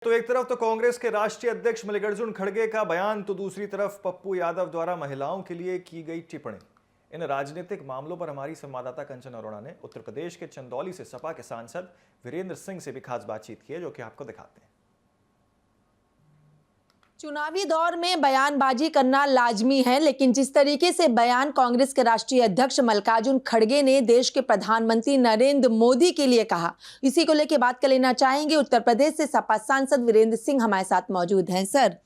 तो एक तरफ तो कांग्रेस के राष्ट्रीय अध्यक्ष मल्लिकार्जुन खड़गे का बयान, तो दूसरी तरफ पप्पू यादव द्वारा महिलाओं के लिए की गई टिप्पणी। इन राजनीतिक मामलों पर हमारी संवाददाता कंचन अरोड़ा ने उत्तर प्रदेश के चंदौली से सपा के सांसद वीरेंद्र सिंह से भी खास बातचीत की है, जो कि आपको दिखाते हैं। चुनावी दौर में बयानबाजी करना लाजमी है, लेकिन जिस तरीके से बयान कांग्रेस के राष्ट्रीय अध्यक्ष मल्लिकार्जुन खड़गे ने देश के प्रधानमंत्री नरेंद्र मोदी के लिए कहा, इसी को लेकर बात कर लेना चाहेंगे। उत्तर प्रदेश से सपा सांसद वीरेंद्र सिंह हमारे साथ मौजूद हैं। सर,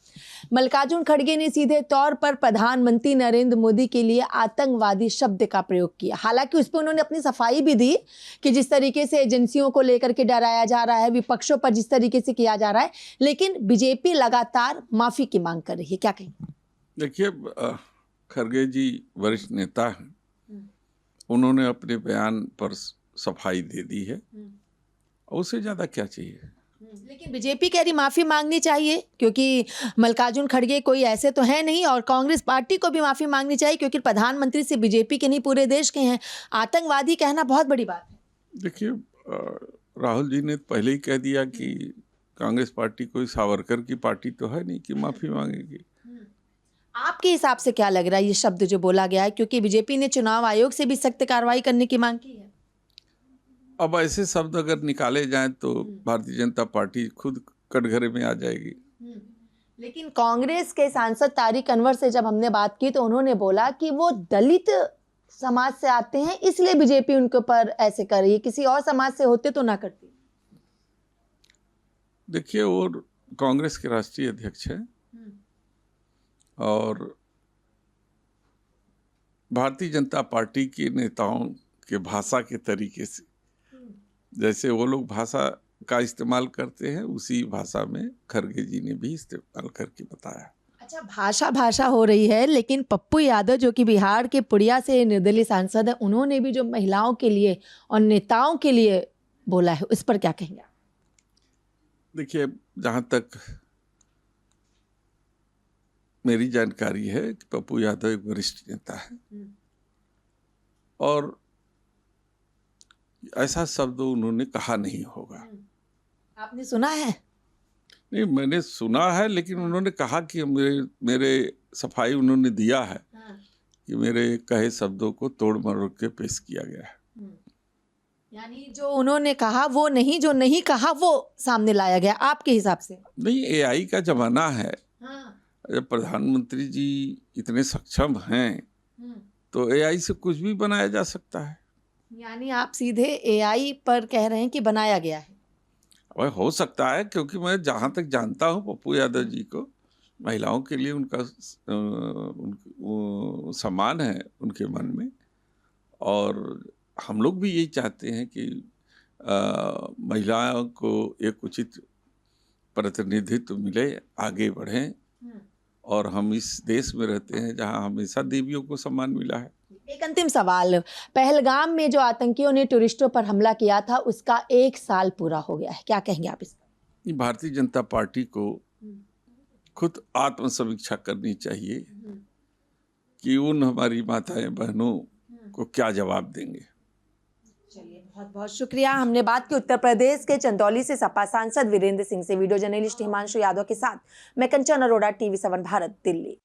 मल्लिकार्जुन खड़गे ने सीधे तौर पर प्रधानमंत्री नरेंद्र मोदी के लिए आतंकवादी शब्द का प्रयोग किया। हालांकि उस पर उन्होंने अपनी सफाई भी दी कि जिस तरीके से एजेंसियों को लेकर के डराया जा रहा है, विपक्षों पर जिस तरीके से किया जा रहा है, लेकिन बीजेपी लगातार माफी की मांग कर रही है। क्या कहेंगे? देखिए, खड़गे जी वरिष्ठ नेता हैं, उन्होंने अपने बयान पर सफाई दे दी है, उससे ज्यादा क्या चाहिए। लेकिन बीजेपी कह रही माफी मांगनी चाहिए, क्योंकि मल्लिकार्जुन खड़गे कोई ऐसे तो है नहीं, और कांग्रेस पार्टी को भी माफी मांगनी चाहिए, क्योंकि प्रधानमंत्री से बीजेपी के नहीं पूरे देश के हैं। आतंकवादी कहना बहुत बड़ी बात है। देखिए, राहुल जी ने पहले ही कह दिया कि कांग्रेस पार्टी कोई सावरकर की पार्टी तो है नहीं कि माफी मांगेगी। आपके हिसाब से क्या लग रहा है ये शब्द जो बोला गया है, क्योंकि बीजेपी ने चुनाव आयोग से भी सख्त कार्रवाई करने की मांग की है। अब ऐसे शब्द अगर निकाले जाएं तो भारतीय जनता पार्टी खुद कटघरे में आ जाएगी। लेकिन कांग्रेस के सांसद तारिक अनवर से जब हमने बात की तो उन्होंने बोला कि वो दलित समाज से आते हैं, इसलिए बीजेपी उनके ऊपर ऐसे कर रही है, किसी और समाज से होते तो ना करती। देखिए, वो कांग्रेस के राष्ट्रीय अध्यक्ष हैं और भारतीय जनता पार्टी के नेताओं के भाषा के तरीके से, जैसे वो लोग भाषा का इस्तेमाल करते हैं, उसी भाषा में खड़गे जी ने भी इस्तेमाल करके बताया। अच्छा, भाषा हो रही है, लेकिन पप्पू यादव जो कि बिहार के पुड़िया से निर्दलीय सांसद है, उन्होंने भी जो महिलाओं के लिए और नेताओं के लिए बोला है, उस पर क्या कहेंगे? देखिए, जहाँ तक मेरी जानकारी है कि पप्पू यादव एक वरिष्ठ नेता है और ऐसा शब्द उन्होंने कहा नहीं होगा। आपने सुना है? नहीं, मैंने सुना है, लेकिन उन्होंने कहा कि मेरे सफाई उन्होंने दिया है कि मेरे कहे शब्दों को तोड़ मरोड़ के पेश किया गया है। यानी जो उन्होंने कहा वो नहीं, जो नहीं कहा वो सामने लाया गया आपके हिसाब से? नहीं, एआई का जमाना है। जब प्रधानमंत्री जी इतने सक्षम हैं तो एआई से कुछ भी बनाया जा सकता है। यानी आप सीधे एआई पर कह रहे हैं कि बनाया गया है? वह हो सकता है, क्योंकि मैं जहाँ तक जानता हूँ पप्पू यादव जी को, महिलाओं के लिए उनका सम्मान है उनके मन में, और हम लोग भी यही चाहते हैं कि महिलाओं को एक उचित प्रतिनिधित्व मिले, आगे बढ़ें, और हम इस देश में रहते हैं जहाँ हमेशा देवियों को सम्मान मिला है। एक अंतिम सवाल, पहलगाम में जो आतंकियों ने टूरिस्टों पर हमला किया था उसका 1 साल पूरा हो गया है, क्या कहेंगे आप इस पर? भारतीय जनता पार्टी को खुद आत्मसमीक्षा करनी चाहिए कि उन हमारी माताएं बहनों को क्या जवाब देंगे। चलिए, बहुत बहुत शुक्रिया। हमने बात की उत्तर प्रदेश के चंदौली से सपा सांसद वीरेंद्र सिंह से। वीडियो जर्नलिस्ट हिमांशु यादव के साथ मैं कंचन अरोड़ा, TV7 भारत, दिल्ली।